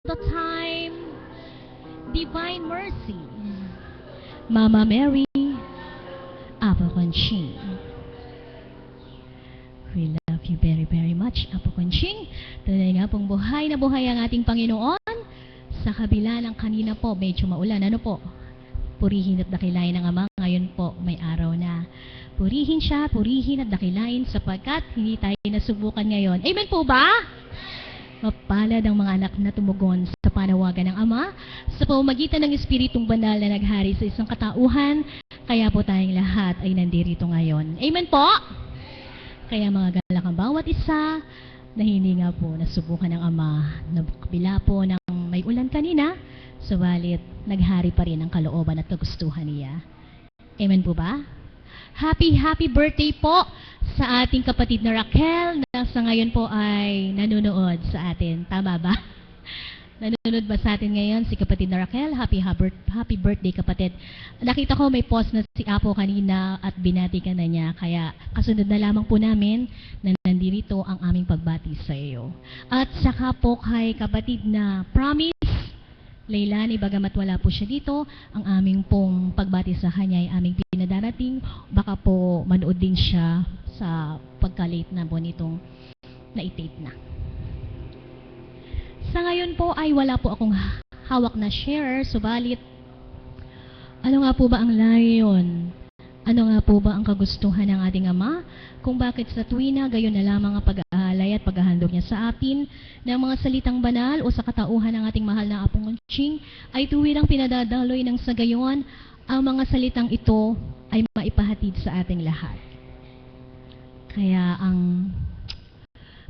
the time, Divine Mercy, Mama Mary, Apo Conching. We love you very, very much, Apo Conching. Tunay nga pong buhay na buhay ang ating Panginoon. Sa kabila ng kanina po, medyo maulan. Ano po? Purihin at dakilain ng Ama. Ngayon po, may araw na. Purihin siya, purihin at dakilain sapagkat hindi tayo nasubukan ngayon. Amen po ba? Mapalad ang mga anak na tumugon sa panawagan ng Ama sa pamamagitan ng Espiritong Banal na naghari sa isang katauhan. Kaya po tayong lahat ay nandirito ngayon. Amen po? Kaya mga galak ang bawat isa na hindi nga po nasubukan ng Ama na kabila po ng may ulan kanina, subalit naghari pa rin ang kalooban at kagustuhan niya. Amen po ba? Happy birthday po sa ating kapatid na Raquel na sa ngayon po ay nanonood sa atin. Tama ba? Nanonood ba sa atin ngayon si kapatid na Raquel? Happy birthday kapatid. Nakita ko may post na si Apo kanina at binati ka na niya. Kaya kasunod na lamang po namin na nandito ang aming pagbati sa iyo. At saka po kay kapatid na Promise Leilani, bagamat wala po siya dito, ang aming pong pagbati sa kanya ay aming pinadarating. Baka po manood din siya sa pagka-late na po nitong na-tape na. Sa ngayon po ay wala po akong hawak na share, subalit ano nga po ba ang layon? Ano nga po ba ang kagustuhan ng ating Ama? Kung bakit sa tuwina, gayon na lamang ang pag-aalay at paghahandog niya sa atin ng mga salitang banal o sa katauhan ng ating mahal na Apong Conching ay tuwirang pinadadaloy ng sa gayon ang mga salitang ito ay maipahatid sa ating lahat. Kaya ang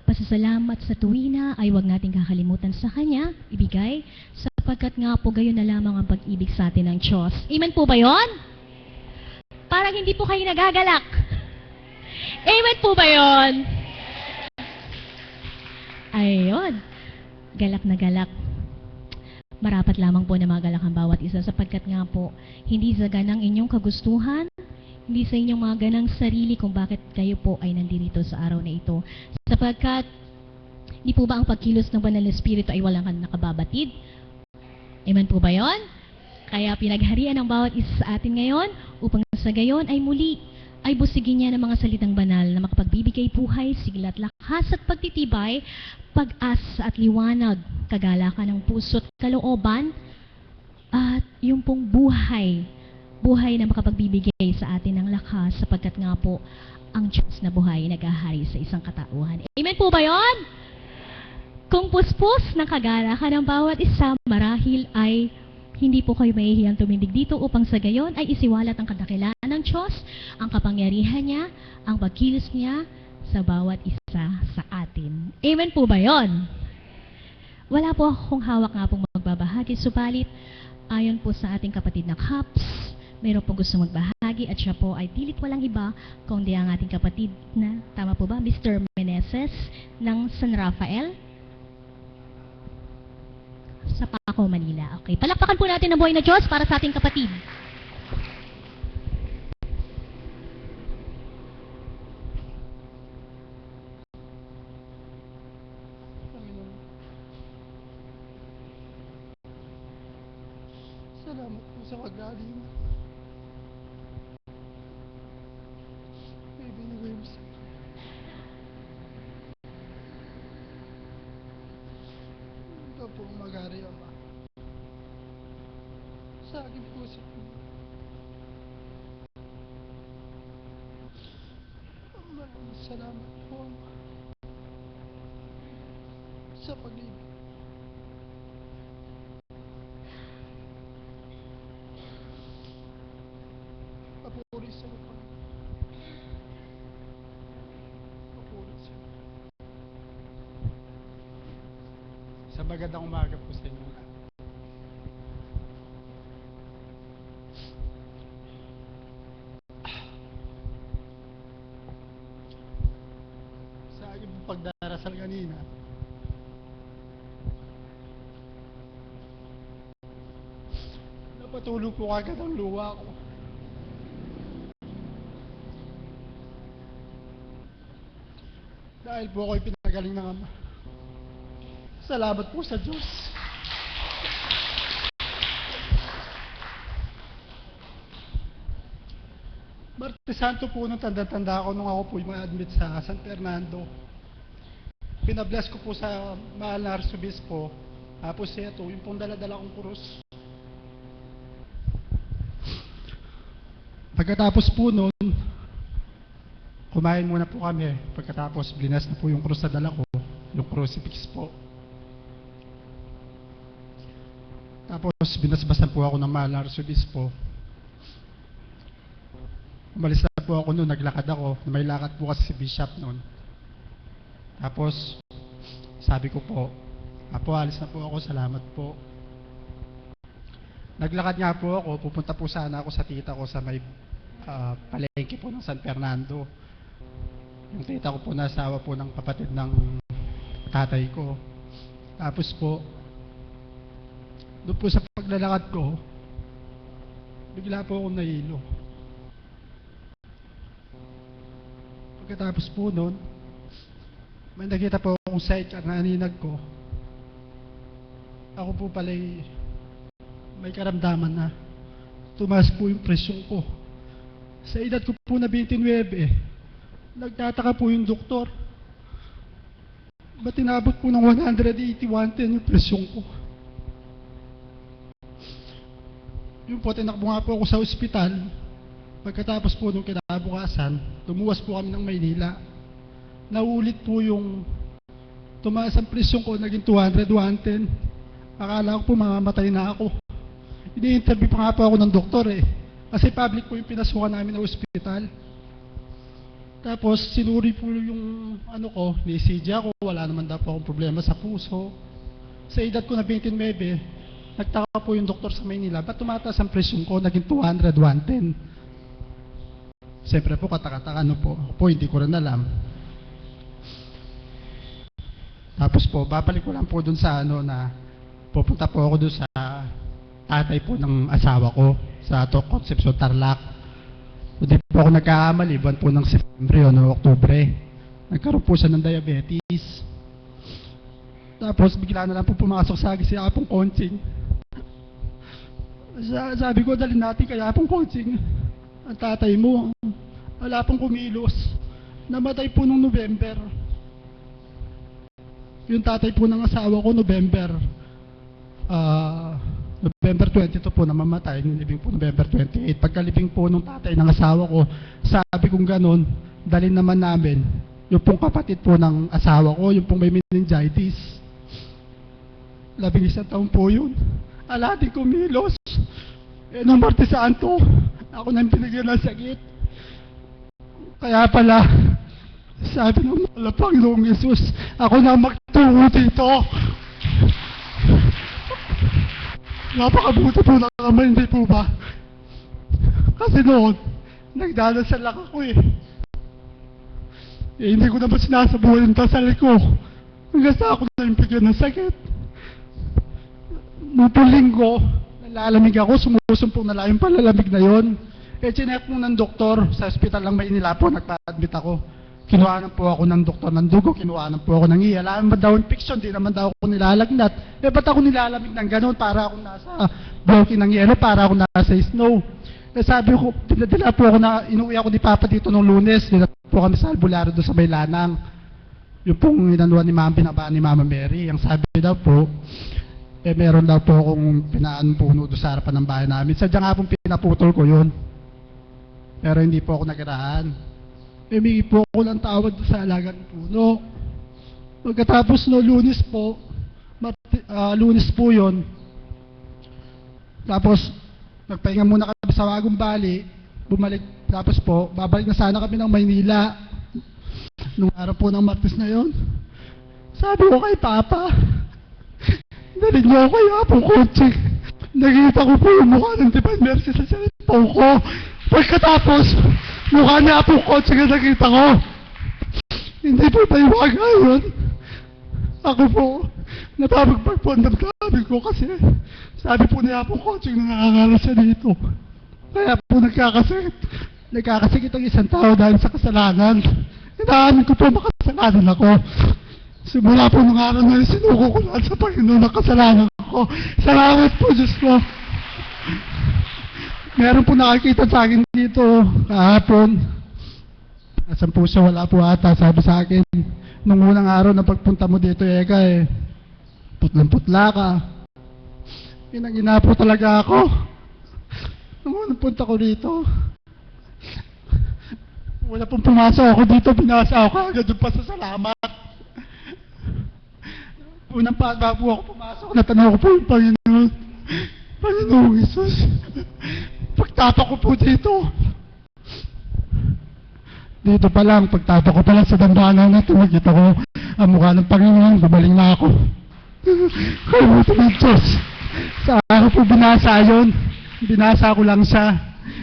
pasasalamat sa tuwina ay huwag nating kakalimutan sa Kanya, ibigay, sapagkat nga po gayon na lamang ang pag-ibig sa atin ng Diyos. Amen po ba yun? Parang hindi po kayo nagagalak. Amen po ba yun? Ayun. Galak na galak. Marapat lamang po na magalak ang bawat isa sapagkat nga po, hindi sa ganang inyong kagustuhan, hindi sa inyong mga ganang sarili kung bakit kayo po ay nandito sa araw na ito. Sapagkat, hindi po ba ang pagkilos ng Banal na Espiritu ay walang nakababatid? Amen po ba yun? Kaya pinagharian ng bawat isa sa atin ngayon upang sa gayon ay muli ay busigin niya ng mga salitang banal na makapagbibigay buhay, sigla at lakas at pagtitibay, pag-asa at liwanag, kagalakan ng puso't kalooban, at yung pong buhay na makapagbibigay sa atin ng lakas sapagkat nga po ang Diyos na buhay naghahari sa isang katauhan. Amen po ba yun? Kung puspos ng kagalakan ng bawat isa, marahil ay hindi po kayo mahihiyang tumindig dito upang sa gayon ay isiwalat ang kadakilaan ng Diyos, ang kapangyarihan niya, ang pagkilos niya sa bawat isa sa atin. Amen po ba yon? Wala po akong hawak nga pong magbabahagi, subalit ayon po sa ating kapatid na Caps, mayroon po gusto magbahagi at siya po ay pilit walang iba kundi ang ating kapatid na, tama po ba, Mr. Meneses ng San Rafael? Sa Paco, Manila. Okay, palakpakan po natin ang buhay na Diyos para sa ating kapatid. Salamat po sa pag-alim. May binigay mo sa ito po mag-ari Ama. Sa akin po sa maraming salamat po Ama sa pag-ibig. Papuri sa iyo, papuri sa iyo. Sa magandang umaga po sa inyo lahat. Sa aking pagdarasal kanina, napatulog po agad ang luha ko. Dahil po ako'y pinagaling ng Ama. Salamat po sa Diyos. Martes Santo po nung tanda-tanda ako nung ako po yung admit sa San Fernando. Pinabless ko po sa mahal na Arsobispo. Tapos ito, yung pong dala-dala kong krus. Pagkatapos po nun, kumain muna po kami. Pagkatapos, blinas na po yung krus na dala ko. Yung crucifix po. Tapos, binasbasan po ako ng mahal na Arsobispo. Umalis na po ako noon, naglakad ako. May lakad po kasi si Bishop noon. Tapos, sabi ko po, Apo, alis na po ako, salamat po. Naglakad nga po ako, pupunta po sana ako sa tita ko sa may palengke po ng San Fernando. Yung tita ko po nasawa po ng kapatid ng tatay ko. Tapos po, doon po sa paglalakad ko, bigla po akong nahilo. Pagkatapos po nun, may nakita po akong sidecar na aninag ko. Ako po pala'y may karamdaman na tumaas po yung presyon ko. Sa edad ko po na 29, nagtataka po yung doktor. Ba't tinabot po ng 180, 110 yung presyon ko? Yung po, tinakbo nga po ako sa ospital. Pagkatapos po nung kinabukasan, lumuwas po kami ng Maynila. Naulit po yung tumaas ang presyon ko, naging 200, 110. Akala ko po mamamatay na ako. Ini-interview pa nga po ako ng doktor eh. Kasi public po yung pinasukan namin ng ospital. Tapos sinuri po yung ano ko, ni-ECG ako, wala naman daw po akong problema sa puso. Sa edad ko na 29, nagtaka po yung doktor sa Maynila, ba't tumataas ang presyon ko, naging 200, 110. Siyempre po, kataka-taka, ano po, ako po, hindi ko rin alam. Tapos po, babalik ko lang po dun sa ano na, pupunta po ako dun sa tatay po ng asawa ko, sa Concepcion, Tarlac. Hindi po ako nagkakamali, buwan po ng September o Oktubre. Nagkaroon po siya ng diabetes. Tapos, bigla na lang po pumasok sa akin si Apong Konsing. Sabi ko, dalhin natin kay Apong Konsing. Ang tatay mo, wala pong kumilos. Namatay po nung November. Yung tatay po ng asawa ko, November 22 po namamatay. Nilibing po November 28. Pagkalibing po nung tatay ng asawa ko, sabi kong ganon, dalhin naman namin yung pong kapatid po ng asawa ko, yung pong may meningitis. 11 taon po yun. Ala di kumilos. Nung Martes Santo, ako nang binigyan ng sakit. Kaya pala, sabi ng mga Panginoong Yesus, ako na magtungo dito. Napakabuti po ng Ama, hindi po ba? Kasi noon, nagdadasal lang ako eh. Hindi ko naman sinasabuhay yung dasal ko. Hanggang sa ako na yung bigyan ng sakit. Nung linggo, nalalamig ako, sumusumpong na lang yung palalamig na yon. Chinek mo ng doktor, sa ospital lang Maynila po, nagpa-admit ako. Kinuhanan po ako ng doktor ng dugo, kinuhanan po ako ng iya. Alam ba daw infection, di naman daw ako nilalagnat. Ba't ako nilalamig ng ganun? Para akong nasa broken ng yelo, para akong nasa snow. Sabi ko, dinadala po ako na, inuwi ako ni Papa dito nung Lunes, dinala po kami sa albularyo doon sa may Lanang. Yung pong inanuan ni Mama, binabaan ni Mama Mary. Ang sabi daw po, meron daw po akong pinaan puno doon sa harapan ng bahay namin. Sadya nga pong pinaputol ko yun. Pero hindi po ako nagirahan. Humingi po ako ng tawad sa alagang puno. Pagkatapos no, Lunes po, Lunes po yun. Tapos, nagpahinga muna kami sa Wagong Bali, bumalik, tapos po, babalik na sana kami ng Maynila. Nung araw po ng Martes na yon, sabi ko kay Papa, dalhin niyo ako kay Apong Konsing. Nakita ko po yung mukha ng Divine Mercy sa cellphone ko. Pagkatapos, mukha ni Apong Konsing na nakita ko. Hindi po paiwaga yun. Ako po, napapagpag po ang damdamin ko kasi sabi po ni Apong Konsing na nangangaral siya dito. Kaya po nagkakasakit. Nagkakasakit ang isang tao dahil sa kasalanan. Inaamin ko po makasalanan ako. Simula po nung araw na sinuko ko lahat sa Panginoon ng kasalanan ko. Salamat po, Diyos ko. Meron po nakakita sa akin dito kahapon. Asan po siya? Wala po ata. Sabi sa akin, nung unang araw na pagpunta mo dito, Eka, putlang-putla ka. Inang-ina po talaga ako. Nung unang punta ko dito, wala pong pumasok ako dito, binasa ako agad doon pa sa salamat. Unang bago ako pumasok, natanaw ko po yung Panginoon. Panginoong Jesus. Pagtapak ko po dito. Dito pa lang, pagtapak ko pa lang sa dambana na ito, nakita ko ang mukha ng Panginoon, gumaling na ako. Kaya buti ng Diyos. Sa araw po binasa yun. Binasa ko lang siya.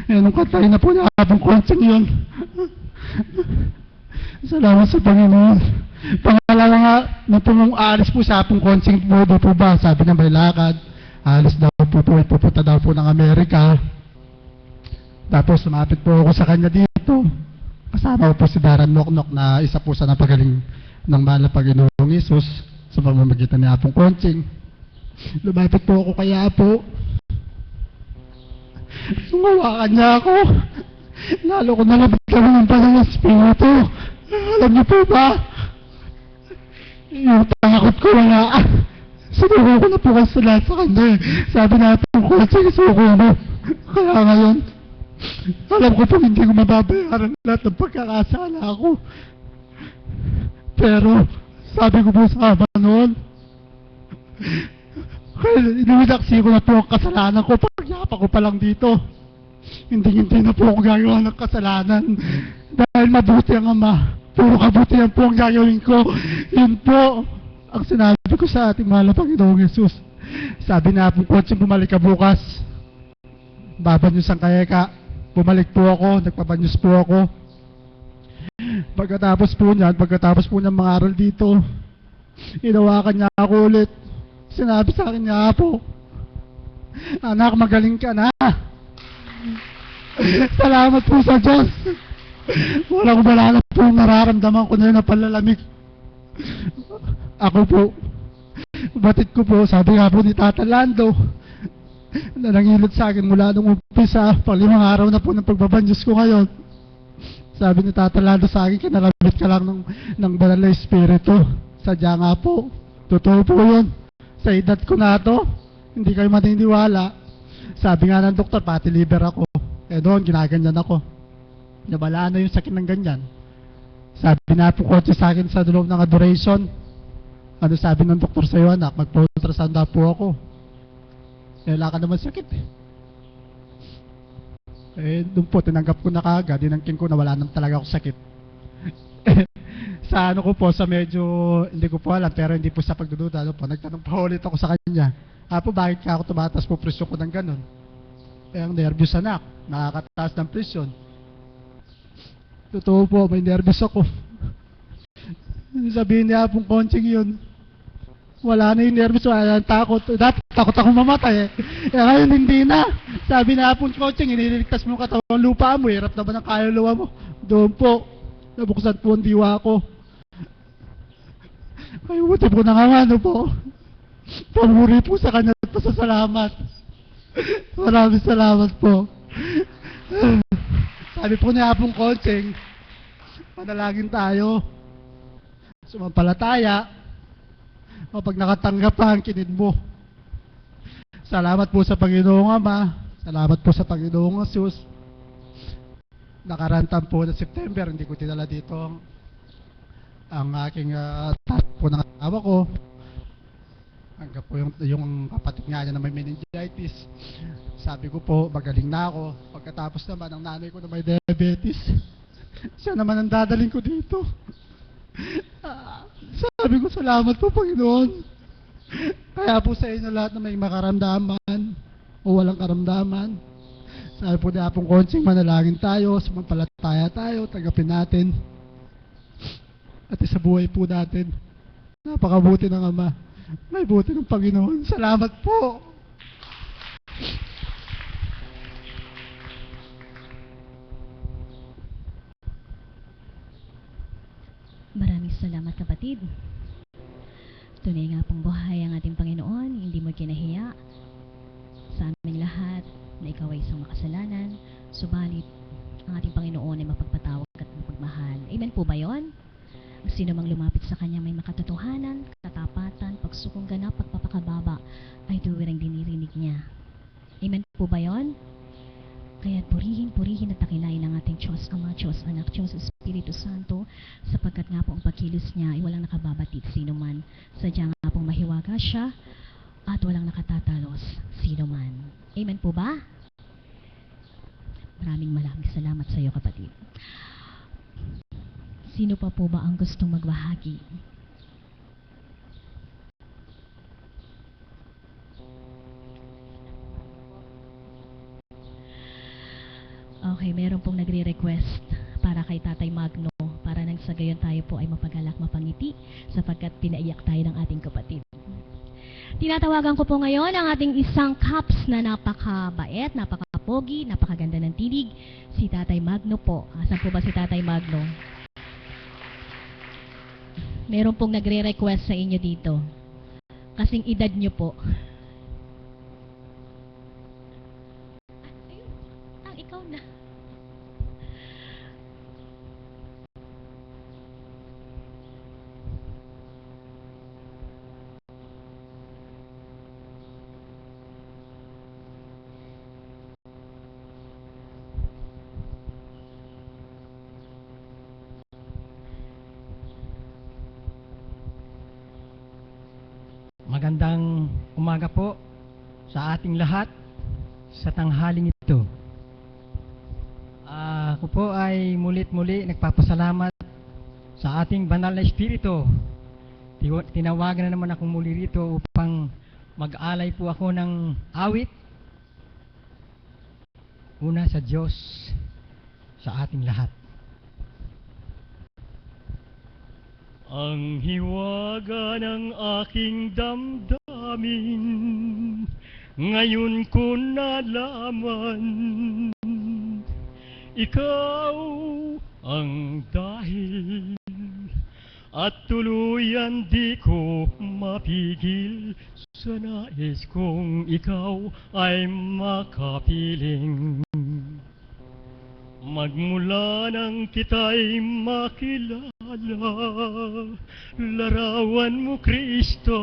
Nung katay na po na habang konseng yun. Salamat sa Panginoon. Pangalawa nga, nung alis po sa hapong konseng po ba, sabi niya may lakad. Alis daw po, pupunta daw po ng Amerika. Tapos sumapit po ako sa kanya dito. Kasama ko po si Darren Noknok na isa po sa napagaling ng mahal na Panginoong Isus sa pamamagitan ni Apong Konsing. Lumapit po ako kay Apo. Sumawakan niya ako. Lalo ko nalabigyan ng Banal na Espiritu. Alam niyo po ba? Yung takot ko wala. Sinuko ko na po kasi lahat sa kanya. Sabi na Apong Konsing, isuko mo. Kaya ngayon, alam ko po hindi ko mababayaran lahat ng pagkakasala ako. Pero, sabi ko po sa kama noon, kaya inuminaksi ko na po ang kasalanan ko, pagyapa ko pa lang dito. Hindi na po ako gagawa ng kasalanan. Dahil mabuti ang Ama, puro kabutihan po ang gagawin ko. Yun po ang sinabi ko sa ating mahal na Panginoong Jesus. Sabi na po, Konsing, bumalik ka bukas. Babanyos ang kayeka. Bumalik po ako, nagpabanyos po ako. Pagkatapos po niya mga aral dito, inawakan niya ako ulit. Sinabi sa akin niya po, anak, magaling ka na. Salamat po sa Diyos. Walang wala na po nararamdaman ko na yun na palalamig. Ako po, batid ko po, sabi nga po ni Tata Lando, na nangilot sa akin mula nung umpisa, pang 5 araw na po ng pagbabanyos ko ngayon. Sabi ni Tata Lando sa akin, kinalabit ka lang ng Banal na Espiritu. Sadya nga po, totoo po yun. Sa edad ko na to, hindi kayo maniniwala. Sabi nga ng doktor, pati liver ako. Doon, ginaganyan ako. Nabala na yung sakit ng ganyan. Sabi na po kotse sa akin sa loob ng adoration. Ano sabi ng doktor sa'yo, anak? Magpo-ultrasound na po ako. Wala ka naman sakit doon po, tinanggap ko na kaagad, dinangkin ko na wala naman talaga ako sakit. Sa ano ko po, sa medyo, hindi ko po alam, pero hindi po sa pagdududa, nagtanong pa ulit ako sa kanya, Apo, bakit ka ako tumataas po presyo ko ng ganun? Ang nervous anak, nakakataas ng presyon. Totoo po, may nervous ako. Sabihin niya Apong Konsing yun. Wala na yung nervous, wala na takot. Dati takot akong mamatay ngayon hindi na. Sabi na Apong Konsing, iniligtas mo katawan lupa mo, hirap na ba ng kaluluwa mo? Doon po, nabuksan po ang diwa ko. Ay, buti po ano po. Pamuri po sa kanya at pasasalamat. Maraming salamat po. Sabi po ni Apong Konsing, panalangin tayo. Sumampalataya. Kapag nakatanggap ka ang kinid mo. Salamat po sa Panginoong Ama. Salamat po sa Panginoong Jesus. Nakarantam po na September, hindi ko tinala dito ang aking po ng asawa ko. Hanggang po yung kapatid nga niya na may meningitis. Sabi ko po, magaling na ako. Pagkatapos naman, ang nanay ko na may diabetes. Siya naman ang dadaling ko dito. Sabi ko, salamat po Panginoon. Kaya po sa inyo lahat na may makaramdaman o walang karamdaman, sabi po ni Apong Konsing, manalangin tayo, sumampalataya tayo, tanggapin natin. At sa buhay po natin, napakabuti ng Ama, may buti ng Panginoon. Salamat po. Maraming salamat kapatid. Tunay nga pong buhay ang ating Panginoon, hindi mo kinahiya. Sa aming lahat, na ikaw ay isang makasalanan, subalit ang ating Panginoon ay mapagpatawad at mapagmahal. Amen po ba yon? Ang sino mang lumapit sa Kanya may makatotohanan, katapatan, pagsukong ganap, pagpapakababa, ay tuwirang dinirinig niya. Amen po ba yon? Kaya purihin at takilayin ang ating Diyos Ama, Diyos Anak, Diyos Espiritu Santo, sapagkat nga po ang pagkilos niya ay walang nakababatid sino man. Sadya nga pong mahiwaga siya at walang nakatatalos sino man. Amen po ba? Maraming salamat sa iyo, kapatid. Sino pa po ba ang gustong magbahagi? Okay, meron pong nagre-request para kay Tatay Magno para nang sa gayon tayo po ay mapagalak, mapangiti sapagkat pinaiyak tayo ng ating kapatid. Tinatawagan ko po ngayon ang ating isang Kaps na napakabait, napakapogi, napakaganda ng tinig, si Tatay Magno po. Asan po ba si Tatay Magno? Meron pong nagre-request sa inyo dito. Kasing edad nyo po. Ayun, ikaw na. Magandang umaga po sa ating lahat sa tanghaling ito. Ako po ay mulit-muli nagpapasalamat sa ating banal na Espiritu. Tinawagan na naman akong muli rito upang mag-alay po ako ng awit. Una sa Diyos, sa ating lahat. Ang hiwaga ng aking damdamin, ngayon ko nalaman, ikaw ang dahil, at tuluyan di ko mapigil sa nais kong ikaw ay makapiling. Magmula nang kita'y makilala, larawan mo Kristo,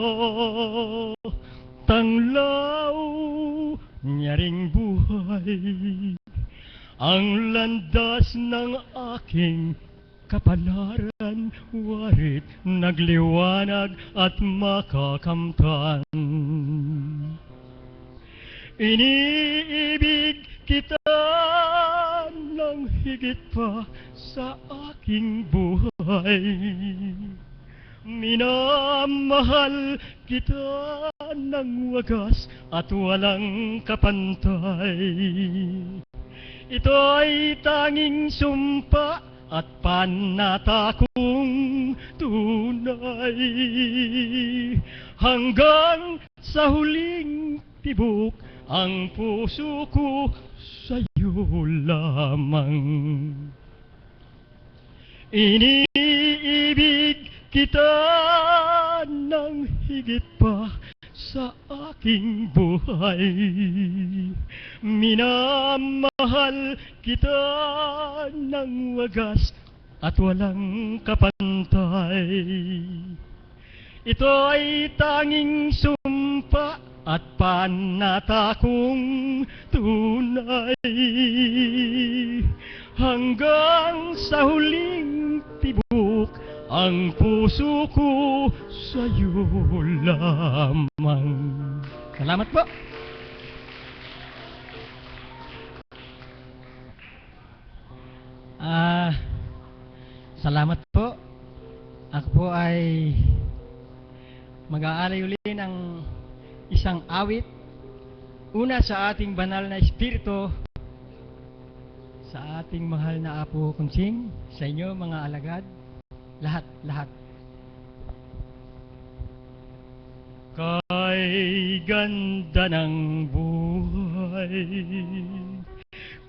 tanglaw nyaring buhay, ang landas ng aking kapalaran, warit nagliwanag at makakamtan. Iniibig kita ng higit pa sa aking buhay, minamahal kita ng wagas at walang kapantay. Ito'y tanging sumpa at panata kong tunay, hanggang sa huling tibok ang puso ko sa'yo lamang. Iniibig kita ng higit pa sa aking buhay, minamahal kita ng wagas at walang kapantay. Ito ay tanging sumpa at panata kong tunay, hanggang sa huling tibok ang puso ko sa'yo lamang. Salamat po. Salamat po. Ako po ay mag-aalay uli ng isang awit. Una sa ating banal na Espiritu, sa ating mahal na Apo Kunsing, sa inyo mga alagad, lahat. Kay ganda ng buhay,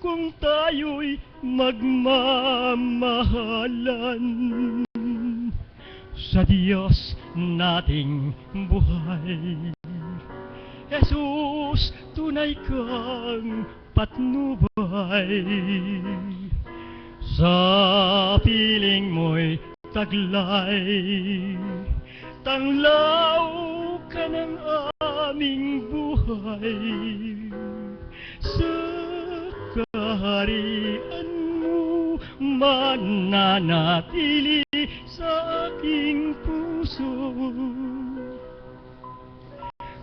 kung tayo'y magmamahalan, sa Diyos nating buhay. Jesus, tunay kang patnubay. Sa piling mo'y taglay, tanglaw ka ng aming buhay. Sa kaharian mo mananatili sa aking puso.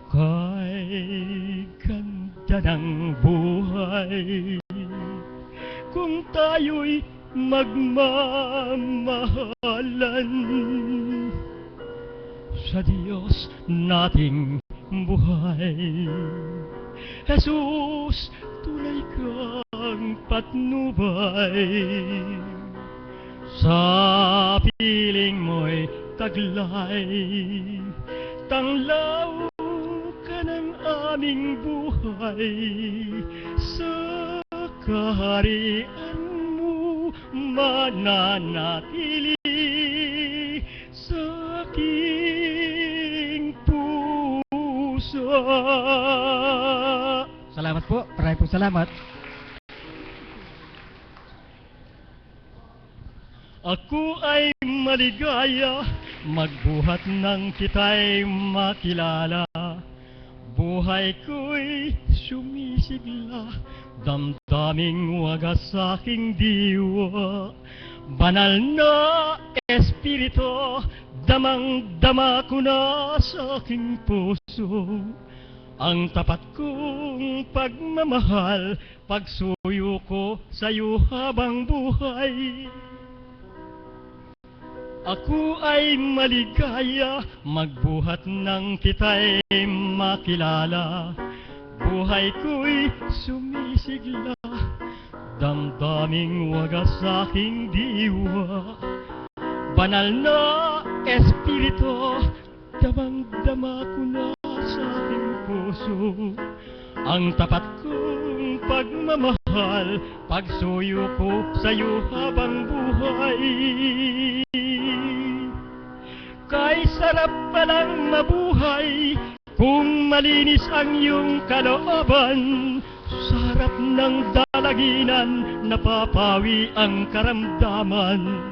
Kay ganda ng buhay kung tayo'y magmamahalan. Sa Diyos nating buhay, Jesus, tunay kang patnubay. Sa piling mo'y taglay, tanglaw ka ng aming buhay. Sa kaharian mo mananatili sa aking puso. Salamat po. Maraming po salamat. Ako ay maligaya, magbuhat ng kita'y makilala. Buhay ko'y sumisigla, damdaming wagas sa aking diwa. Banal na Espiritu, damang-dama ko na sa aking puso. Ang tapat kong pagmamahal, pagsuyo ko sa'yo habang buhay. Ako ay maligaya, magbuhat ng kita'y makilala. Buhay ko'y sumisigla, damdaming wagas sa aking diwa. Banal na Espiritu, damang-dama ko na sa aking puso. Ang tapat kong pagmamahal, pagsuyo ko sa'yo habang buhay. Kay sarap palang mabuhay kung malinis ang iyong kalooban. Sa harap ng dalaginan, napapawi ang karamdaman.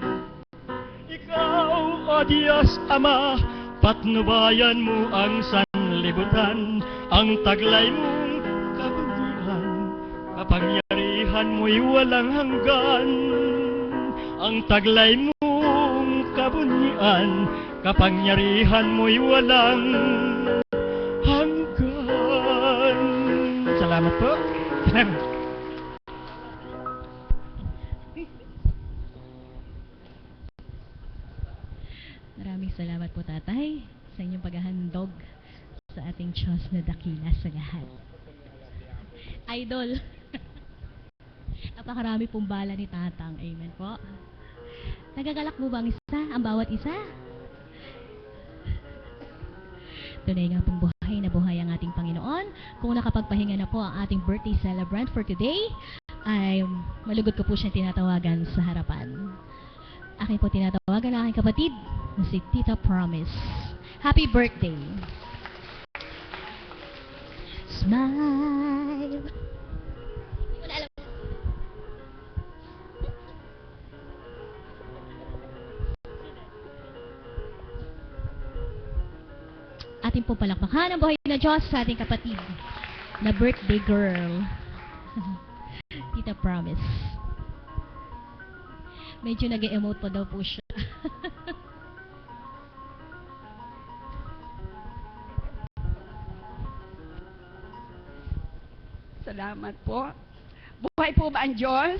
Ikaw, O Diyos Ama, patnubayan mo ang sanlibutan. Ang taglay mong kabutihan, kapangyarihan mo'y walang hanggan. Ang taglay mong kabutihan, kapangyarihan mo'y walang hanggan. Salamat po. Maraming salamat po, Tatay, sa inyong paghahandog sa ating Diyos na dakila sa lahat. Idol. Napakarami pong bala ni Tatang. Amen po. Nagagalak mo ba ang isa? Ang bawat isa? Tunay nga pong buhay na buhay ang ating Panginoon. Kung nakapagpahinga na po ang ating birthday celebrant for today, ay malugod ko po siyang tinatawagan sa harapan. Akin po tinatawagan ang aking kapatid na si Tita Promise. Happy birthday! Smile! Hindi ko na alam. Ating po palakpakan ang buhay na Diyos sa ating kapatid na birthday girl. Tita Promise. Medyo nag-emote pa daw po siya. Salamat po. Buhay po ba ang Diyos?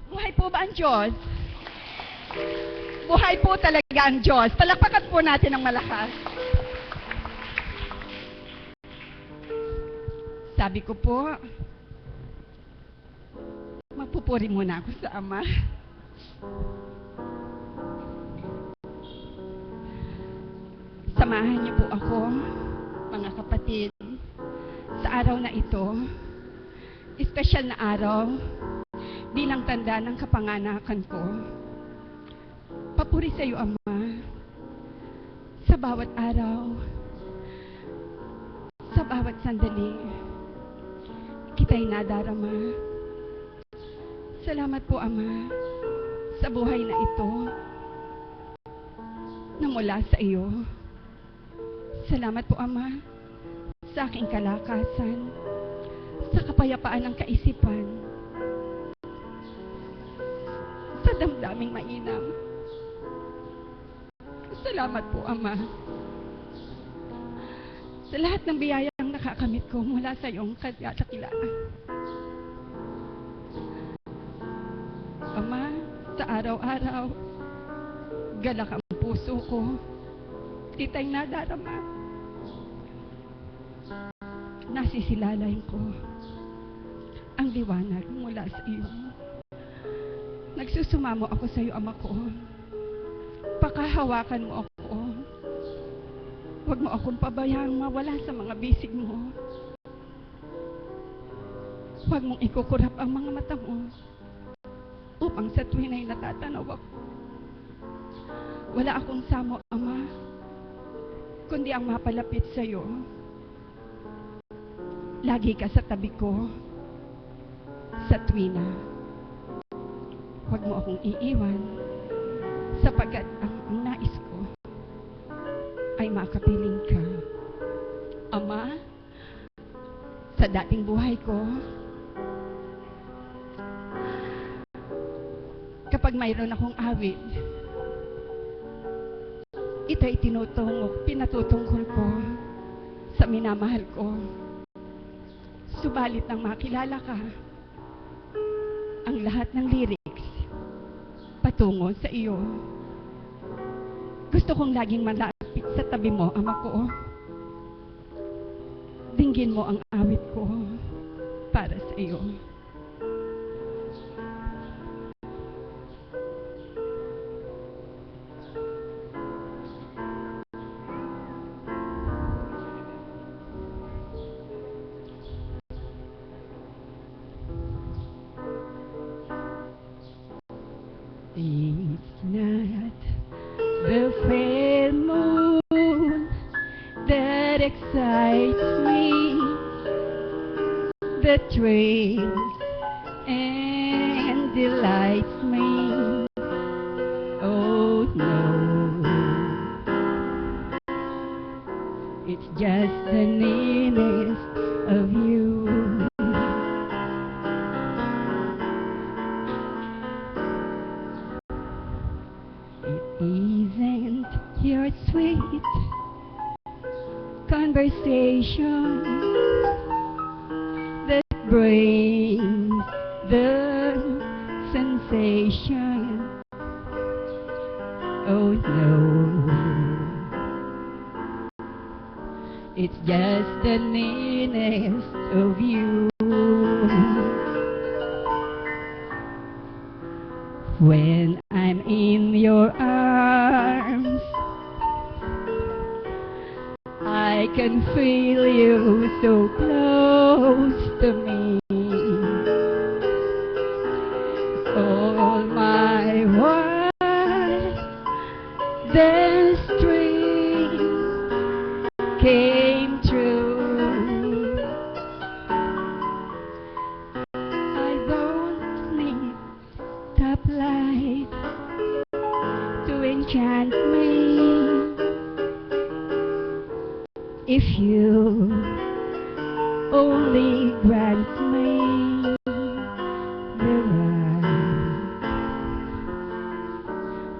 Buhay po ba ang Diyos? Buhay po talaga ang Diyos. Palakpakan po natin ng malakas. Sabi ko po, magpupuri muna ako sa Ama. Samahan niyo po ako, mga kapatid, sa araw na ito, espesyal na araw, bilang tanda ng kapanganakan ko. Papuri sa iyo, Ama, sa bawat araw bawat sandali, kita'y nadarama. Salamat po, Ama, sa buhay na ito na mula sa iyo. Salamat po, Ama, sa aking kalakasan, sa kapayapaan ng kaisipan, sa damdaming mainam. Salamat po, Ama, sa lahat ng biyayang nakakamit ko mula sa iyong kadakilaan. Ama, sa araw-araw, galak ang puso ko, kita'y nadarama. Nasisilalayin ko ang liwanag mula sa iyo. Nagsusumamo ako sa iyo, Ama ko. Pakahawakan mo ako. Huwag mo akong pabayang mawala sa mga bisig mo. Huwag mong ikukurap ang mga mata mo upang sa tuwin ay natatanaw ako. Wala akong samo, Ama, kundi ang mapalapit sa iyo. Lagi ka sa tabi ko sa tuwina. Huwag mo akong iiwan sapagkat ang nais ko ay makapiling ka. Ama, sa dating buhay ko, kapag mayroon akong awit, ito'y pinatutungkol ko sa minamahal ko. Subalit nang makilala ka, ang lahat ng lyrics patungo sa iyo. Gusto kong laging malapit sa tabi mo, Ama ko. Dinggin mo ang awit ko para sa iyo. It's not the fair moon that excites me, that thrills and delights me. Oh no, it's just the nearness of you. Isn't your sweet conversation that brings the sensation? Oh no, it's just the nearness of you. When I'm in your arms, I can feel you so close to me. All my wildest dreams came true. I don't need top light to enchant me. If you only grant me the right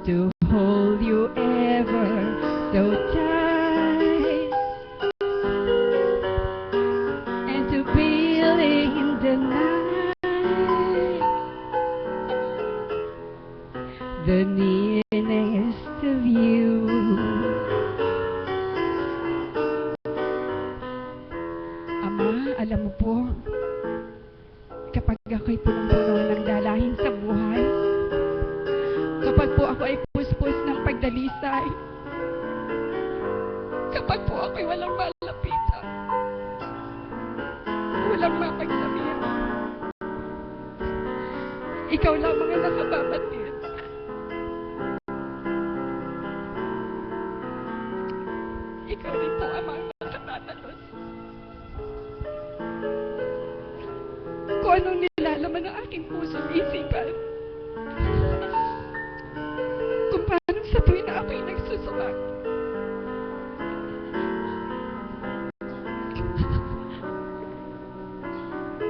to hold you ever so tight and to feel in the night the nearness of you. Ama, alam mo po, kapag ako'y punong-puno ng dalahin sa buhay, kapag po ako ay puspos ng pagdalisay, kapag po ako'y walang malapitan, walang mapagsabihan, ikaw lamang ang nakababatid. Ikaw rin po, Ama, ang nakatatalos. kung anong nilalaman ng aking puso at isipan. Kung paano sa tuwing na ako'y nagsusumak.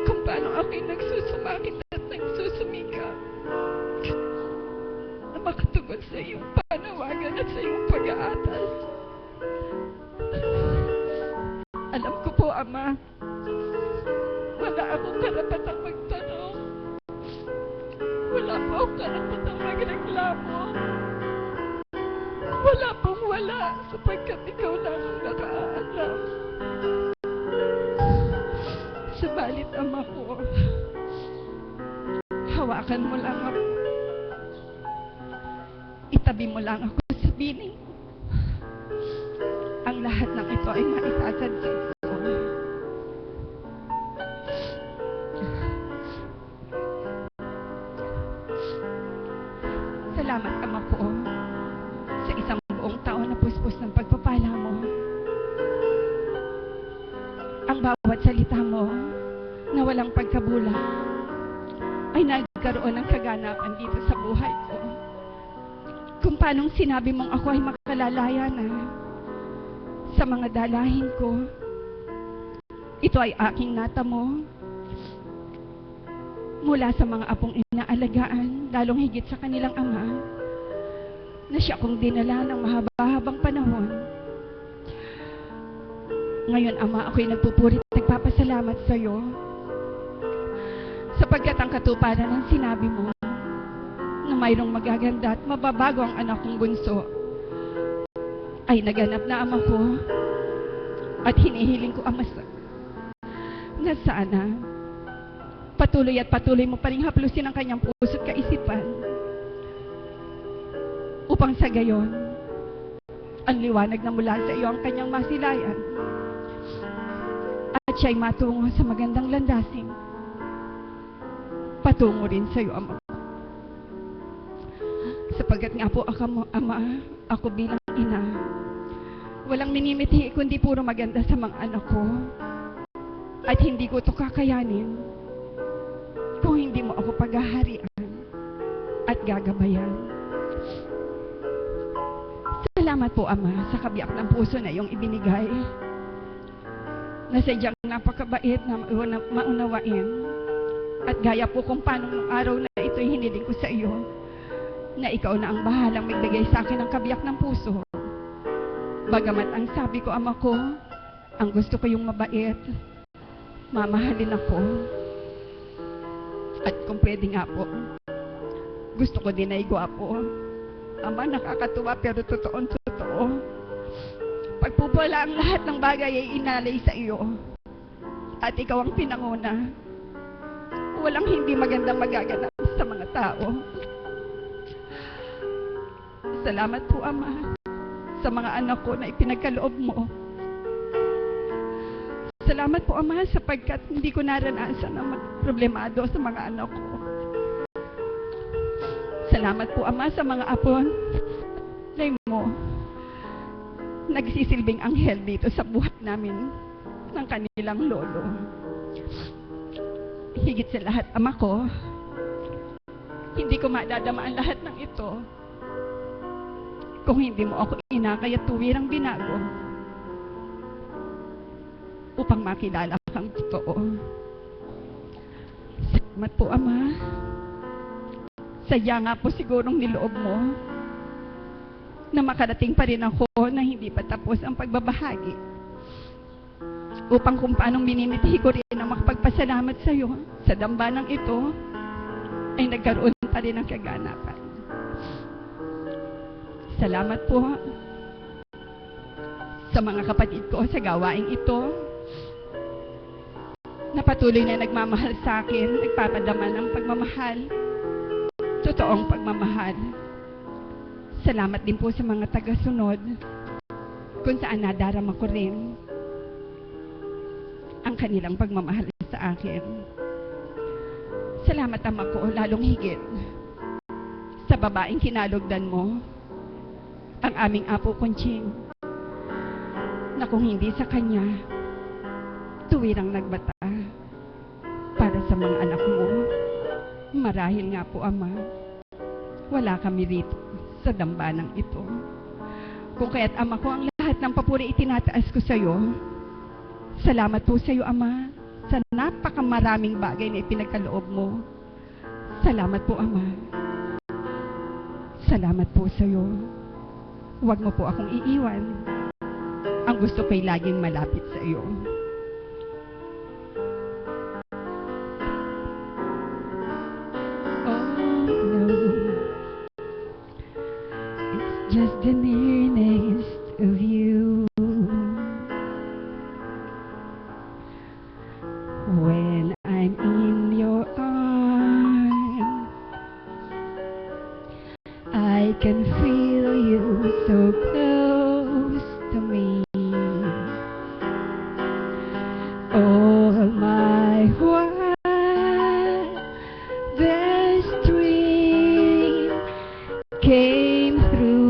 Kung paano ako'y nagsusumakit at nagsusumika na makatugon sa iyong panawagan at sa iyong pag-aatas. Alam ko po, Ama, wala akong karapatang magtanong. Wala po akong karapatang magreklamo. Wala pong wala, sapagkat ikaw lang ang nakaalam. Subalit, Ama ko, hawakan mo lang ako. Itabi mo lang ako sa piling mo. Ang lahat ng ito ay maitatad sa iyo. Salamat, Ama ko, sa isang buong taon na puspos ng pagpapala mo. Ang bawat salita mo na walang pagkabulang ay nagkaroon ng kaganapan dito sa buhay ko. Kung paanong sinabi mong ako ay makalalaya na sa mga dalahin ko, ito ay aking natamo mula sa mga apong inaalagaan, lalong higit sa kanilang ama, na siya kong dinala ng mahaba-habang panahon. Ngayon, Ama, ako'y nagpupurit at nagpapasalamat sa iyo sapagkat ang katuparan ng sinabi mo na mayroong magaganda at mababago ang anak kong bunso ay naganap na, Ama ko, at hinihiling ko, Ama, na sana patuloy at patuloy mo pa rin haplusin ang kanyang puso at kaisipan upang sa gayon ang liwanag na mula sa iyo ang kanyang masilayan at siya'y matungo sa magandang landasin patungo rin sa iyo, Ama. Sapagkat nga po ako, Ama, ako bilang ina, walang minimithi kundi puro maganda sa mga anak ko at hindi ko ito kakayanin kung hindi mo ako paghaharian at gagabayan. Salamat po, Ama, sa kabiyak ng puso na iyong ibinigay na sadyang napakabait na maunawain at gaya po kung paano nung araw na ito'y hiniling ko sa iyo na ikaw na ang bahalang magbigay sa akin ng kabiyak ng puso. Bagamat ang sabi ko, Ama ko, ang gusto ko yung mabait, mamahalin ako. At kung pwede nga po, gusto ko din ay gwapo. Ama, nakakatuwa pero totoo. Pagpupula ang lahat ng bagay ay inalay sa iyo. At ikaw ang pinanguna. Walang hindi magandang magaganap sa mga tao. Salamat po, Ama, sa mga anak ko na ipinagkaloob mo. Salamat po, Ama, sapagkat hindi ko naranasan na problemado sa mga anak ko. Salamat po, Ama, sa mga apon mo nagsisilbing anghel dito sa buhay namin ng kanilang lolo. Higit sa lahat, Ama ko, hindi ko madadama ang lahat ng ito kung hindi mo ako inakay at tuwirang binago upang makilala kang totoo. Salamat po, Ama. Sadya nga po sigurong niloob mo na makarating pa rin ako na hindi pa tapos ang pagbabahagi upang kung paanong minimithi ko rin ang makapagpasalamat sa iyo sa dambanang ito ay nagkaroon pa rin ng kaganapan. Salamat po sa mga kapatid ko sa gawaing ito na patuloy na nagmamahal sa akin, nagpapadama ng pagmamahal, totoong pagmamahal. Salamat din po sa mga tagasunod kung saan nadarama ko rin ang kanilang pagmamahal sa akin. Salamat, Ama ko, lalong higit sa babaeng kinalugdan mo, ang aming Apo Conching, na kung hindi sa kanya, tuwirang nagbata para sa mga anak mo. Marahil nga po, Ama, wala kami rito sa dambanang ito. Kung kaya't, Ama ko, ang lahat ng papuri itinataas ko sa iyo. Salamat po sa iyo, Ama, sa napakamaraming bagay na ipinagkaloob mo. Salamat po, Ama. Salamat po sa iyo. Huwag mo po akong iiwan. Ang gusto ko'y laging malapit sa iyo. Just the nearness of you. When I'm in your arms, I can feel you so close to me. All my while, the stream came through.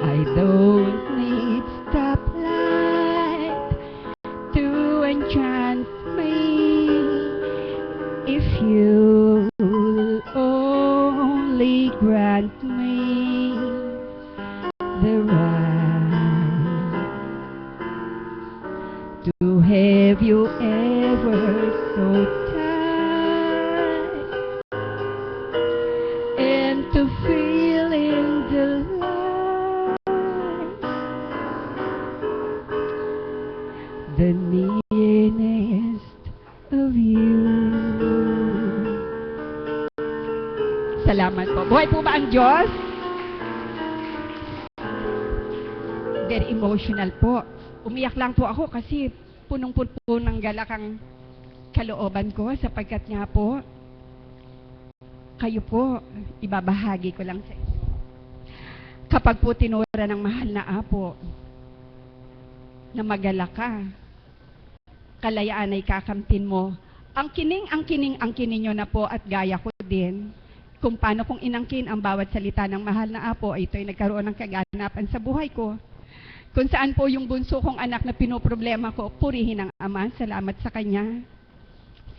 I don't need stoplight to enchant me. If you'll only grant me the right to have you ever so tight and to feel in the light the nearness of you. Salamat po. Buhay po ba ang Diyos? Very emotional po. Umiyak lang po ako kasi punong-puno ng galak ang kalooban ko sapagkat nga po, kayo po, ibabahagi ko lang sa inyo. Kapag po tinura ng mahal na apo, na magalak ka, kalayaan ay kakamtin mo. Ang kining nyo na po at gaya ko din, kung paano kong inangkin ang bawat salita ng mahal na apo, ito'y nagkaroon ng kaganapan sa buhay ko. Kung saan po yung bunso kong anak na pinoproblema ko, purihin ang Ama, salamat sa Kanya.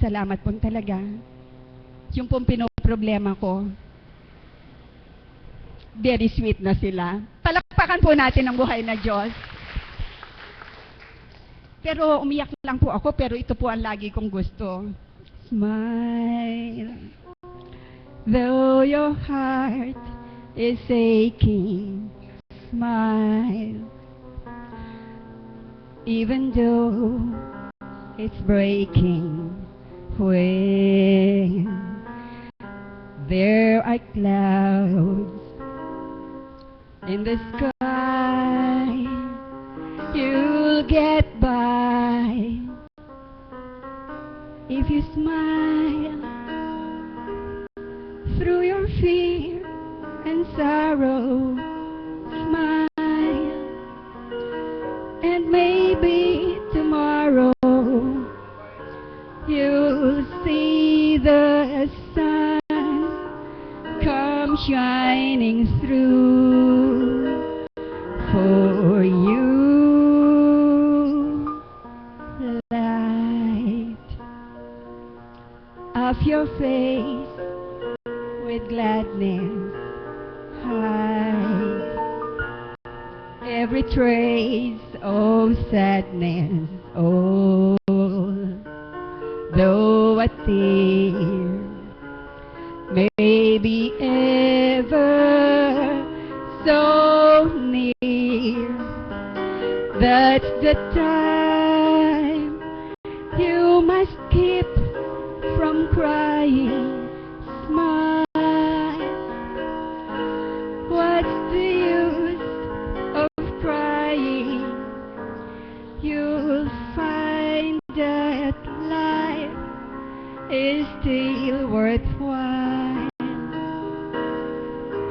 Salamat po talaga. Yung pong pinoproblema ko, very sweet na sila. Palakpakan po natin ang buhay na Diyos. Pero umiyak lang po ako, pero ito po ang lagi kong gusto. Smile, though your heart is aching. Smile, even though it's breaking. When there are clouds in the sky, you'll get by if you smile through your fear and sorrow. Smile, and maybe tomorrow you'll see the sun come shining through for you. Light of your face with gladness, hide every trace of sadness. Oh, though a tear may be ever so near, that's the time you must keep from crying. Smile, what's the use of crying? You'll find that life is still worthwhile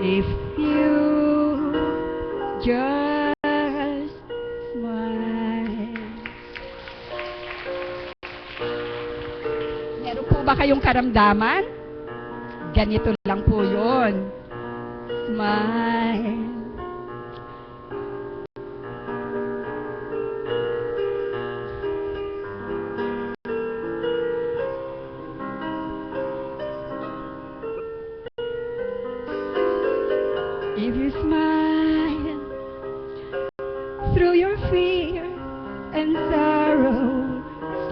if you just smile. Meron po ba kayong karamdaman? Ganito lang po yun. Smile. If you smile through your fear and sorrow,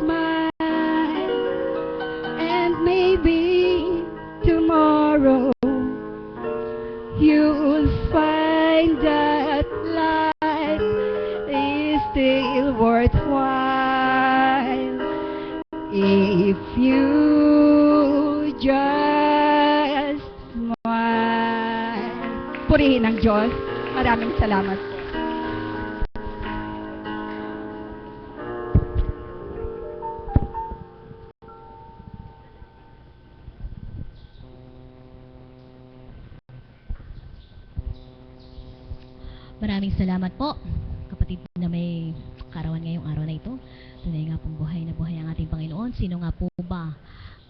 smile, and maybe tomorrow you'll find that life is still worthwhile if you just smile. Purihin ang Diyos. Maraming salamat po. Maraming salamat po, kapatid na may karawan ngayong araw na ito. Tunay nga pong buhay na buhay ang ating Panginoon. Sino nga po ba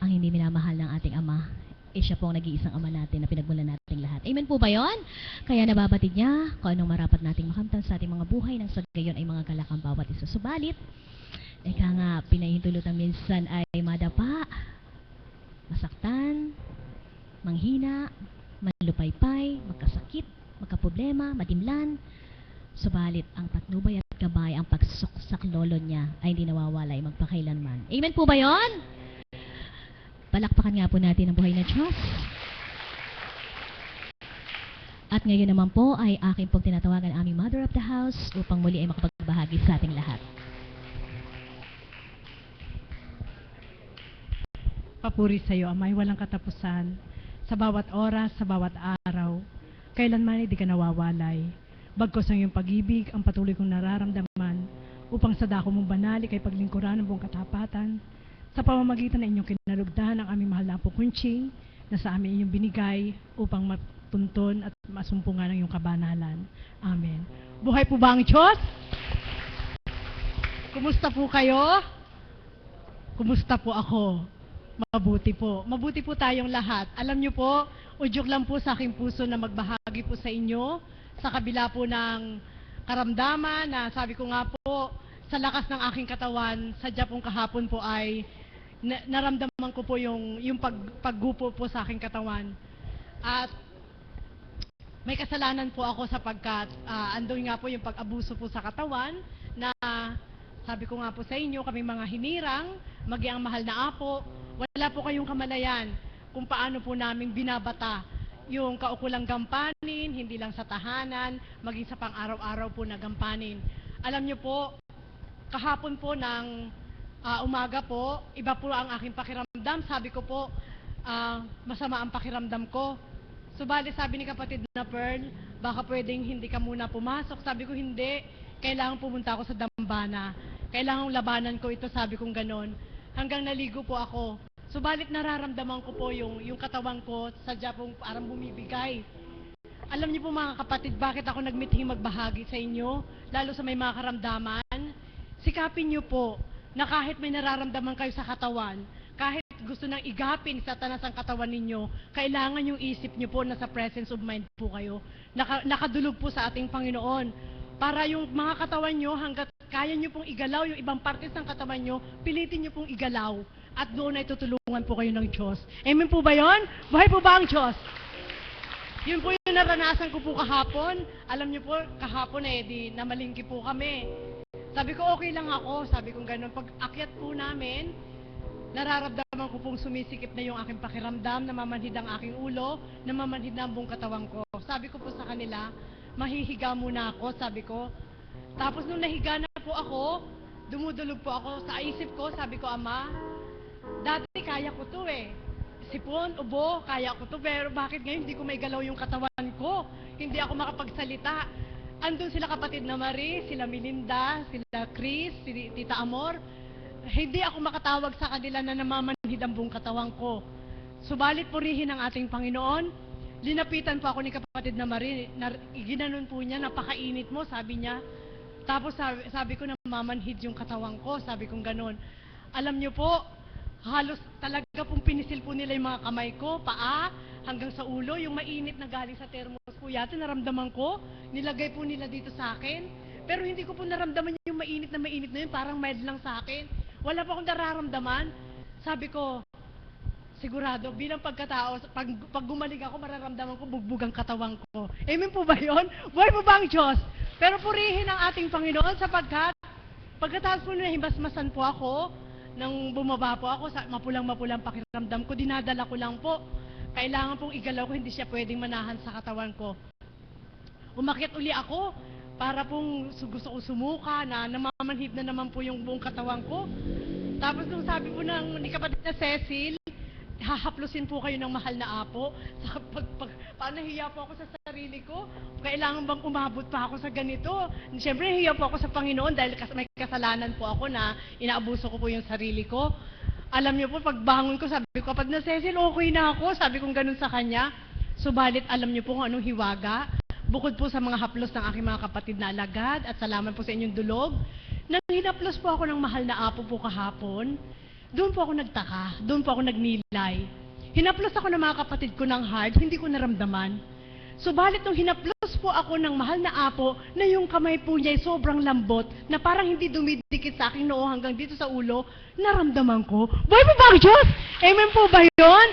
ang hindi minamahal ng ating Ama? Siya po ang nag-iisang Ama natin na pinagmulan nating lahat. Amen po ba yon? Kaya nababatid niya kung anong marapat nating makamtan sa ating mga buhay nang sa gayon ay mga galak ang bawat isa. Subalit, eka nga, pinahintulot ang minsan ay madapa, masaktan, manghina, manlupaypay, magkasakit, magkaproblema, madimlan. Subalit, ang patnubay at gabay, ang pagsuksak lolo niya ay hindi nawawalay magpakailanman. Amen po ba yon? Palakpakan nga po natin ang buhay na Diyos. At ngayon naman po ay akin pong tinatawagan aming Mother of the House upang muli ay makapagbahagi sa ating lahat. Papuri sa iyo, Amay, walang katapusan. Sa bawat oras, sa bawat araw, kailanman hindi ka nawawalay. Bagkos ang iyong pag-ibig, ang patuloy kong nararamdaman, upang sa dako mong banali kay paglingkuran ng buong katapatan, sa pamamagitan ng inyong kinalugdan ang aming mahal na Apo Kunching, na sa amin inyong binigay upang matunton at masumpungan ang iyong kabanalan. Amen. Buhay po ba ang Diyos? Kumusta po kayo? Kumusta po ako? Mabuti po. Mabuti po tayong lahat. Alam niyo po, udyok lang po sa aking puso na magbahagi po sa inyo sa kabila po ng karamdaman na sabi ko nga po, sa lakas ng aking katawan, sadya pong kahapon po ay naramdaman ko po yung paggupo po sa aking katawan. At may kasalanan po ako sapagkat andun nga po yung pag-abuso po sa katawan na sabi ko nga po sa inyo, kami mga hinirang, maging ang mahal na Apo, wala po kayong kamalayan kung paano po namin binabata yung kaukulang gampanin, hindi lang sa tahanan, maging sa pang-araw-araw po na gampanin. Alam niyo po, kahapon po ng umaga po, iba po ang aking pakiramdam. Sabi ko po, masama ang pakiramdam ko. Subalit sabi ni kapatid na Pearl, baka pwedeng hindi ka muna pumasok. Sabi ko hindi, kailangan pumunta ako sa dambana. Kailangan labanan ko ito, sabi kong ganon. Hanggang naligo po ako. Subalit nararamdaman ko po yung katawan ko, sadya pong parang bumibigay. Alam niyo po mga kapatid, bakit ako nagmithing magbahagi sa inyo, lalo sa may mga karamdaman? Sikapin niyo po na kahit may nararamdaman kayo sa katawan, kahit gusto nang igapin sa tanas ang katawan ninyo, kailangan yung isip niyo po na sa presence of mind po kayo. Nakadulog po sa ating Panginoon. Para yung mga katawan nyo, hanggat kaya nyo pong igalaw yung ibang partes ng katawan nyo, pilitin nyo pong igalaw. At doon ay tutulungan po kayo ng Diyos. Amen po ba yun? Buhay po ba ang Diyos? Yun po yung naranasan ko po kahapon. Alam nyo po, kahapon di namalingki po kami. Sabi ko, okay lang ako. Sabi ko gano'n. Pag akyat po namin, nararamdaman ko pong sumisikip na yung aking pakiramdam, namamanhid ang aking ulo, namamanhid na ang buong katawan ko. Sabi ko po sa kanila, mahihiga muna ako, sabi ko. Tapos nung nahiga na po ako, dumudulog po ako sa isip ko, sabi ko, Ama, dati kaya ko to sipon, ubo, kaya ko to, pero bakit ngayon hindi ko may galaw yung katawan ko? Hindi ako makapagsalita. Andun sila kapatid na Marie, sila Melinda, sila Chris, si Tita Amor. Hindi ako makatawag sa kanila na namamanhid ang buong katawan ko. Subalit purihin ang ating Panginoon. Linapitan po ako ni kapatid na Marie, ginanon po niya, napakainit mo, sabi niya. Tapos sabi ko na namamanhid yung katawan ko, sabi kong ganon. Alam niyo po, halos talaga pong pinisil po nila yung mga kamay ko, paa, hanggang sa ulo, yung mainit na galing sa thermos po yata, naramdaman ko, nilagay po nila dito sa akin. Pero hindi ko po naramdaman yung mainit na yun, parang mild lang sa akin. Wala pa akong nararamdaman. Sabi ko, sigurado, bilang pagkatao, pag gumaling ako, mararamdaman ko bugbog ang katawan ko. Amen po ba yun? Buhay po ba ang Diyos? Pero purihin ang ating Panginoon sapagkat pagkatapos po na himasmasan po ako, nang bumaba po ako, sa mapulang-mapulang pakiramdam ko, dinadala ko lang po. Kailangan pong igalaw ko, hindi siya pwedeng manahan sa katawan ko. Umakyat uli ako para pong gusto ko sumuka na namamanhid na naman po yung buong katawan ko. Tapos nung sabi po ni kapatid na Cecil, hahaplusin po kayo ng mahal na apo. Nahiya po ako sa sarili ko. Kailangan bang umabot pa ako sa ganito? Siyempre, nahiya po ako sa Panginoon dahil may kasalanan po ako na inaabuso ko po yung sarili ko. Alam niyo po, pagbangon ko, sabi ko, kapag na Cecil, okay na ako. Sabi kong ganun sa kanya. Subalit, alam niyo po kung anong hiwaga. Bukod po sa mga haplos ng aking mga kapatid na alagad at salamat po sa inyong dulog, nang hinaplos po ako ng mahal na apo po kahapon, doon po ako nagtaka, doon po ako nagnilay. Hinaplos ako ng mga kapatid ko ng hard, hindi ko naramdaman. Subalit nung hinaplos po ako ng mahal na apo, na yung kamay po niya ay sobrang lambot, na parang hindi dumidikit sa aking noo hanggang dito sa ulo, naramdaman ko, buhay po ba ang Diyos? Amen po ba yun?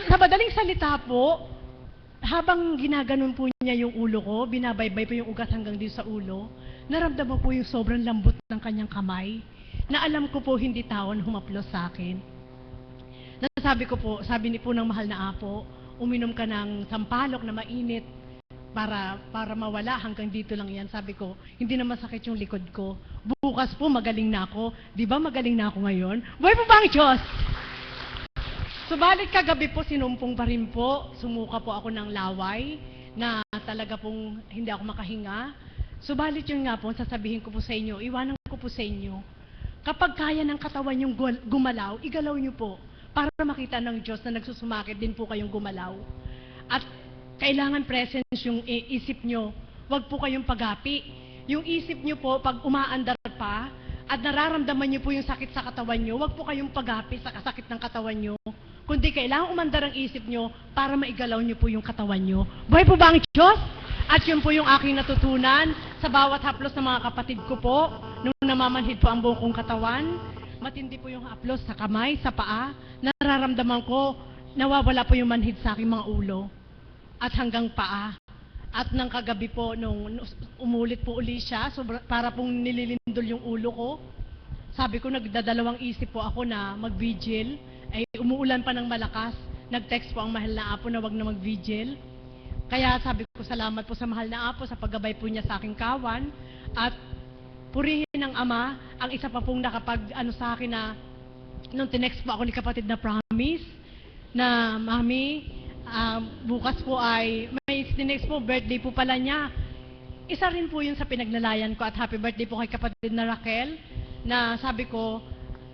Sa madaling salita po, habang ginaganon po niya yung ulo ko, binabaybay po yung ugat hanggang dito sa ulo, naramdaman po yung sobrang lambot ng kanyang kamay, na alam ko po hindi tao na humaplos sa akin. Nasabi ko po, sabi ni po ng mahal na apo, uminom ka ng sampalok na mainit para mawala, hanggang dito lang yan. Sabi ko, hindi na masakit yung likod ko. Bukas po, magaling na ako. Di ba magaling na ako ngayon? Buhay po ba ang Diyos? Subalit kagabi po, sinumpong pa rin po. Sumuka po ako ng laway na talaga pong hindi ako makahinga. Subalit yun nga po, sasabihin ko po sa inyo, iwanan ko po sa inyo. Kapag kaya ng katawan yung gumalaw, igalaw nyo po para makita ng Diyos na nagsusumakit din po kayong gumalaw. At kailangan presence yung isip nyo. Huwag po kayong pagapi. Yung isip nyo po, pag umaandar pa, at nararamdaman nyo po yung sakit sa katawan nyo, huwag po kayong pagapi sa kasakit ng katawan nyo. Kundi kailangan umandar ang isip nyo para maigalaw nyo po yung katawan nyo. Buhay po ba ang Diyos? At yun po yung aking natutunan sa bawat haplos ng mga kapatid ko po, nung namamanhid po ang buong kong katawan. Matindi po yung haplos sa kamay, sa paa. Nararamdaman ko, nawawala po yung manhid sa aking mga ulo. At hanggang paa. At nang kagabi po, nung umulit po uli siya, para pong nililindol yung ulo ko, sabi ko, nagdadalawang isip po ako na mag-vigil. Ay umuulan pa ng malakas. Nag-text po ang mahal na apo na wag na mag-vigil. Kaya sabi ko, salamat po sa mahal na apo sa paggabay po niya sa aking kawan. At purihin ng Ama ang isa pa pong sa akin na nung tinext po ako ni kapatid na promise na, Mami, bukas po ay may tinext po, birthday po pala niya. Isa rin po yun sa pinagnalayan ko at happy birthday po kay kapatid na Raquel na sabi ko,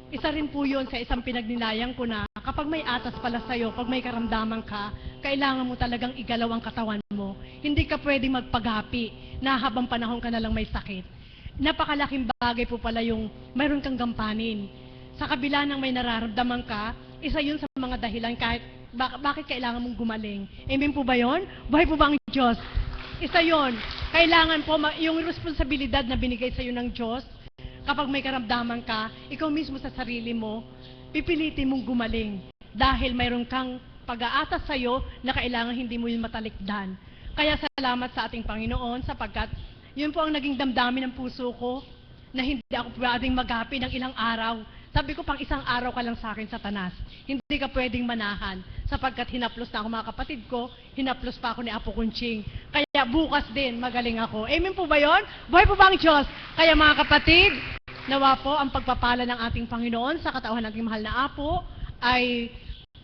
isa rin po yun sa isang pinagnilayan ko na kapag may atas pala sa'yo, pag may karamdaman ka, kailangan mo talagang igalaw ang katawan mo. Hindi ka pwedeng magpagapi na habang panahon ka na lang may sakit. Napakalaking bagay po pala yung mayroon kang gampanin. Sa kabila ng may nararamdaman ka, isa yun sa mga dahilan kahit bakit kailangan mong gumaling. Amen po ba yun? Buhay po ba ang Diyos? Isa yun. Kailangan po yung responsibilidad na binigay sa'yo ng Diyos, kapag may karamdaman ka, ikaw mismo sa sarili mo, pipilitin mong gumaling. Dahil mayroon kang pag-aatas sa'yo na kailangan hindi mo yun matalikdan. Kaya salamat sa ating Panginoon sapagkat yun po ang naging damdamin ng puso ko na hindi ako pwedeng magapi ng ilang araw. Sabi ko, pang isang araw ka lang sa akin, Satanas. Hindi ka pwedeng manahan sapagkat hinaplos na ako mga kapatid ko, hinaplos pa ako ni Apo Kunching. Kaya bukas din, magaling ako. Amen po ba yun? Buhay po ba ang Diyos? Kaya mga kapatid, nawa po ang pagpapala ng ating Panginoon sa katauhan ng ating mahal na Apo ay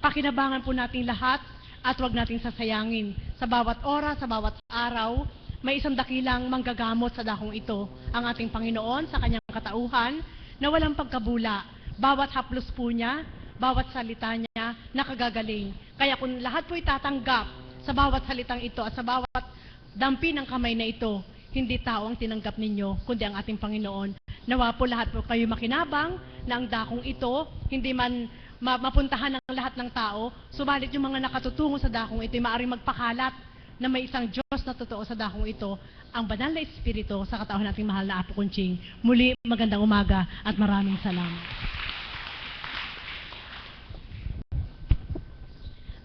pakinabangan po nating lahat at huwag nating sasayangin. Sa bawat oras, sa bawat araw, may isang dakilang manggagamot sa dakong ito, ang ating Panginoon sa kanyang katauhan na walang pagkabula. Bawat haplos po niya, bawat salita niya, nakagagaling. Kaya kung lahat po itatanggap sa bawat salitang ito at sa bawat dampi ng kamay na ito, hindi tao ang tinanggap ninyo, kundi ang ating Panginoon. Nawa po lahat po kayo makinabang na ang dakong ito, hindi man mapuntahan ng lahat ng tao, subalit yung mga nakatutungo sa dakong ito, maaaring magpakalat na may isang Diyos na totoo sa dakong ito, ang banal na Espiritu sa katauhan nating mahal na Apo Kunching. Muli, magandang umaga at maraming salamat.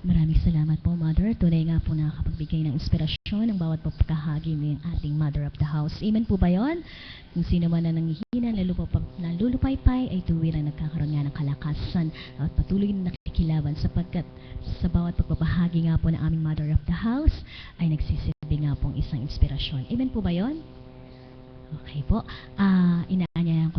Maraming salamat po, Mother. Tunay nga po nakakapagbigay ng inspirasyon ng bawat pagkakahagi ng ating Mother of the House. Amen po ba yun? Kung sino man na nanghihina, nalulupaypay, ay tuwirang nagkakaroon nga ng kalakasan at patuloy na nakikilaban sapagkat sa bawat pagbabahagi nga po ng aming Mother of the House ay nagsisilbi nga pong isang inspirasyon. Amen po ba yun? Okay po. Inaanyayan ko na